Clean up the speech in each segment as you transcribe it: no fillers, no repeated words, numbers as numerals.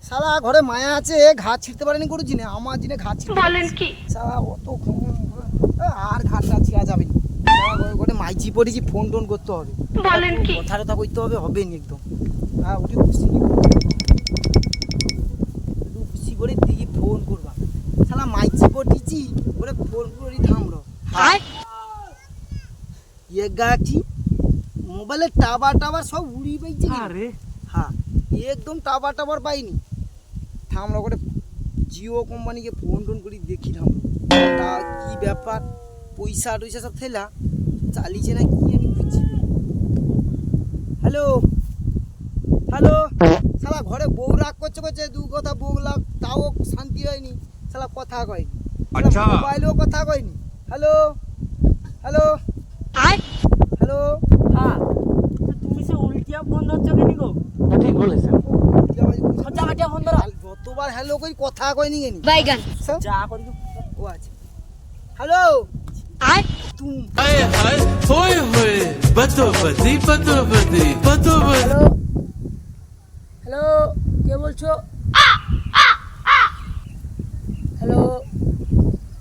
শালা ঘরে মায়া আছে, ঘাট ছিঁড়তে পারেনি গরুর জিনে, আমার জিনে ঘাট ছিঁড়তে বলেন কি? শালা অত আর ঘাটটা ছিঁড়া যাবে না। ঘরে মাইজি পড়েছি, ফোন টোন করতে হবে, বলেন কি? কথা টথা করতে হবে, হবে নি একদম। হ্যাঁ উঠে খুশি খুশি করে দিকে ফোন করবা। শালা মাইজি পড়েছি ওরে ফোন করি থামলো। গাছি মোবাইলের টাবার টাবার সব উড়িয়ে পাইছে। আরে হ্যাঁ একদম টাবার টাবার পাইনি। থামলো করে জিও কোম্পানিকে ফোন টোন করি দেখি থামলো তা কি ব্যাপার, পয়সা টয়সা সব ফেলা চালিয়েছে না কি আমি বুঝছি। হ্যালো হ্যালো, শালা ঘরে বউ রাগ করছে করছে দু কথা বললাম তাও শান্তি হয়নি, শালা কথা কয়নি, আচ্ছা মোবাইলেও কথা কয়নি। হ্যালো হ্যালো হ্যালো, হ্যাঁ তুমি সে উল্টিয়া ফোন ধরছো কেন গো? ঠিক বলেছেন। সজ্জা বাটিয়া ফোন ধরো। যতবার হ্যালো কই কথা কয়নি কেনি বাইগান যা করি ও আছে। হ্যালো তুম हाय हाय होए होए बदोबदी बदोबदी बदोबदी হ্যালো হ্যালো কে বলছো? হ্যালো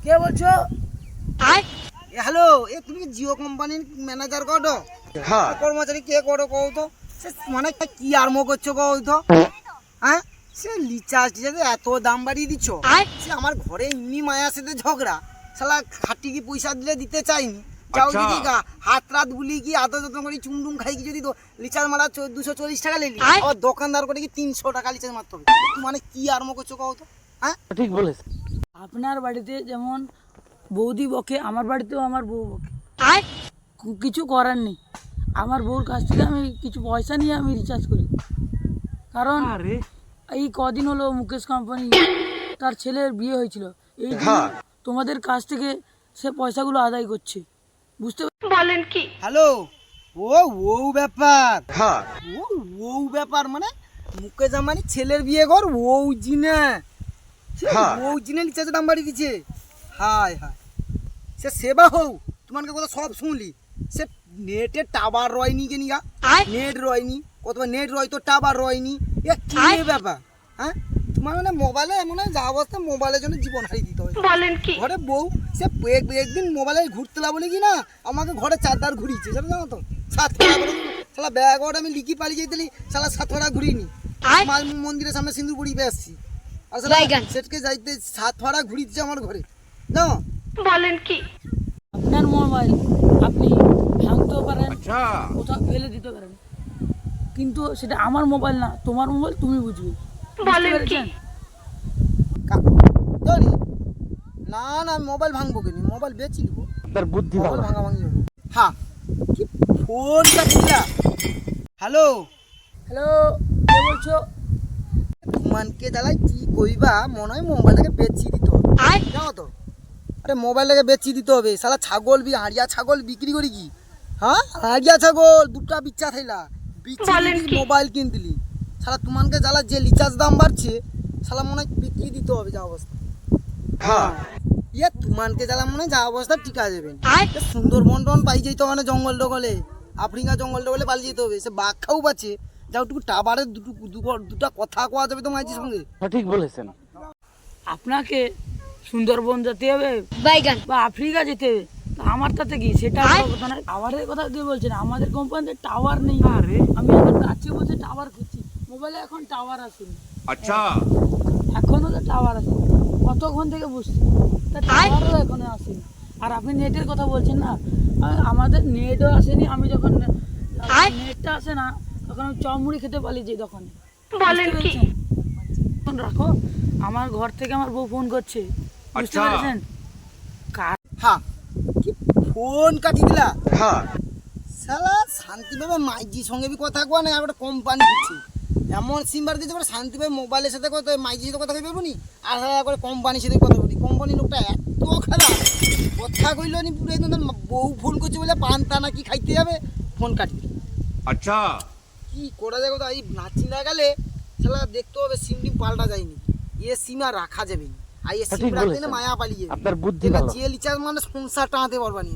কে বলছো? হ্যালো এ তুমি জিও কোম্পানির ম্যানেজার কটো? হ্যাঁ কর্মচারী কে করো কও তো, সে মানে কি আরম্ভ করছো কও তো? হ্যাঁ সে রিচার্জ টিচার্জ এত দাম বাড়িয়ে দিচ্ছ, সে আমার ঘরে এমনি মায়া সাথে ঝগড়া, শালা খাটি কি পয়সা দিলে দিতে চাইনি, যাও আচ্ছা। যদি হাত রাত বুলি কি আদা যত্ন করে চুমডুম খাই কি যদি রিচার্জ মারা 240 টাকা লেলি, আর দোকানদার করে কি 300 টাকা রিচার্জ মারতে হবে, তুমি মানে কি আরম্ভ করছো কও তো? হ্যাঁ ঠিক বলেছেন। আপনার বাড়িতে যেমন বৌদি বকে, আমার বাড়িতেও আমার বউ বকে, কিছু করার নেই। আমার বউর কাছ থেকে আমি কিছু পয়সা নিয়ে আমি রিচার্জ করি, কারণ আরে এই কদিন হলো মুকেশ কোম্পানি তার ছেলের বিয়ে হয়েছিল, এই জন্য তোমাদের কাছ থেকে সে পয়সাগুলো আদায় করছে, বুঝতে বলেন কি? হ্যালো ও ও ব্যাপার, ও ও ব্যাপার মানে মুকেশ আম্বানি ছেলের বিয়ে ঘর ও জিনে, ও জিনে রিচার্জের দাম বাড়িয়ে দিচ্ছে। হায় হায় সে সেবা হও তোমাকে কথা সব শুনলি, সে নেটের টাওয়ার রয়নি কে নিগা, নেট রয়নি কতবার নেট রয় তো টাওয়ার রয়নি, এ কি ব্যাপার? হ্যাঁ তোমার মানে মোবাইলে এমন হয় যা অবস্থা মোবাইলের জন্য জীবন হারিয়ে দিতে হয়। বলেন কি? ঘরে বউ সে একদিন মোবাইলে ঘুরতে লা বলে কি না আমাকে ঘরে চারদার ঘুরিয়েছে, সেটা জানো তো? সাত ফাড়া করে শালা ব্যাগ ওটা আমি লিখি পালিয়ে যেতে শালা সাত ফাড়া ঘুরিনি, মাল মন্দিরের সামনে সিন্দুর পুড়ি আসছি, আর শালা সেটকে যাইতে সাত ফাড়া ঘুরিয়েছে আমার ঘরে জানো। বলেন কি? আপনার মোবাইল আপনি ভাঙতেও পারেন, अच्छा কোথাও ফেলে দিতে পারেন, কিন্তু সেটা আমার মোবাইল না, তোমার মোবাইল তুমি বুঝবে, বুঝতে বলেন কি? পেরেছেন? জানি না না মোবাইল ভাঙবো কেন, মোবাইল বেচি দিব, আপনার বুদ্ধি মোবাইল ভালো। ভাঙা ভাঙি হবে। হ্যাঁ কি ফোন কাটিলা? হ্যালো হ্যালো কে বলছো? তোমাকে জ্বালাই কি কইবা, মনে হয় মোবাইলটাকে বেচি দিতে হবে জানো তো? আরে মোবাইলটাকে বেচি দিতে হবে, শালা ছাগল হাড়িয়া ছাগল বিক্রি করি কি? হ্যাঁ হাড়িয়া ছাগল দুটা বিচ্চা থাইলা বলেন বিচ্চি কি? মোবাইল কিনতিলি, শালা তোমাকে জ্বালা যে রিচার্জ দাম বাড়ছে শালা মনে হয় বিক্রি দিতে হবে যা অবস্থা। হ্যাঁ ইয়ে তোমাকে জ্বালা মনে হয় যা অবস্থা টিকা যাবেন, সুন্দরবন টন পাই যেতে মানে জঙ্গল টগলে, আফ্রিকা জঙ্গল টগলে পালিয়ে যেতে হবে, সে বাঘ খাও পাচ্ছে যাও টুকু টাবারের দুটা কথা কোয়া যাবে তো মাঝির সঙ্গে। ঠিক বলেছেন। আপনাকে সুন্দরবন যেতে হবে বাইগান বা আফ্রিকা যেতে হবে, তা আমার তাতে কি সেটা বড় কথা না। টাওয়ারের কথা দিয়ে বলছেন, আমাদের কোম্পানিতে টাওয়ার নেই। আরে আমি আমার কাছে বসে টাওয়ার খুঁজছি, মোবাইলে এখন টাওয়ার আসেনি, अच्छा এখনও তো টাওয়ার আসে, কতক্ষণ থেকে বসছি তা টাওয়ারও এখনো আসেনি। আর আপনি নেটের কথা বলছেন না, আমাদের নেটও আসেনি, আমি যখন নেটটা আসে না তখন আমি চমড়ি খেতে পালিয়ে যাই তখন। বলেন কি? ফোন রাখো, আমার ঘর থেকে আমার বউ ফোন করছে, বুঝতে আচ্ছা। পেরেছেন? হ্যাঁ কি ফোন কাটি দিলা? শালা শান্তি পাবে মাইজির সঙ্গে বি কথা কোয়া না, আর একটা কোম্পানি দিচ্ছে এমন সিম্বার দিতে পারে শান্তি পাবে মোবাইলের সাথে কথা মাইজির সাথে কথা কই পারবো নি, আর হারা করে কোম্পানির সাথে কথা বলি, কোম্পানির লোকটা এত খারাপ কথা কইল নি পুরো একদম বউ ফোন করছে বলে পান্তা না কি খাইতে যাবে ফোন কাটি দিল। अच्छा কি করা যায় এই নাচি না গেলে শালা দেখতে হবে সিম টিম পাল্টা যায়নি, এ সিম আর রাখা যাবে না, আর এ সিম ঠিক রাখতে বলেছেন। না মায়া পালিয়ে যাবে, আপনার বুদ্ধি এটা ভালো। যে রিচার্জ মানে সংসার টানাতে পারবা নি।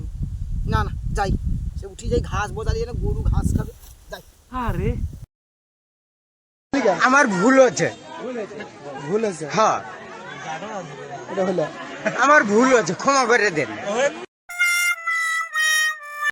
না না যাই সে উঠি যাই ঘাস বোঝালিয়ে না গরু ঘাস খাবে যাই। আরে আমার ভুল হচ্ছে, ভুল হয়েছে হ্যাঁ এটা হলো আমার ভুল হচ্ছে, ক্ষমা করে দেন।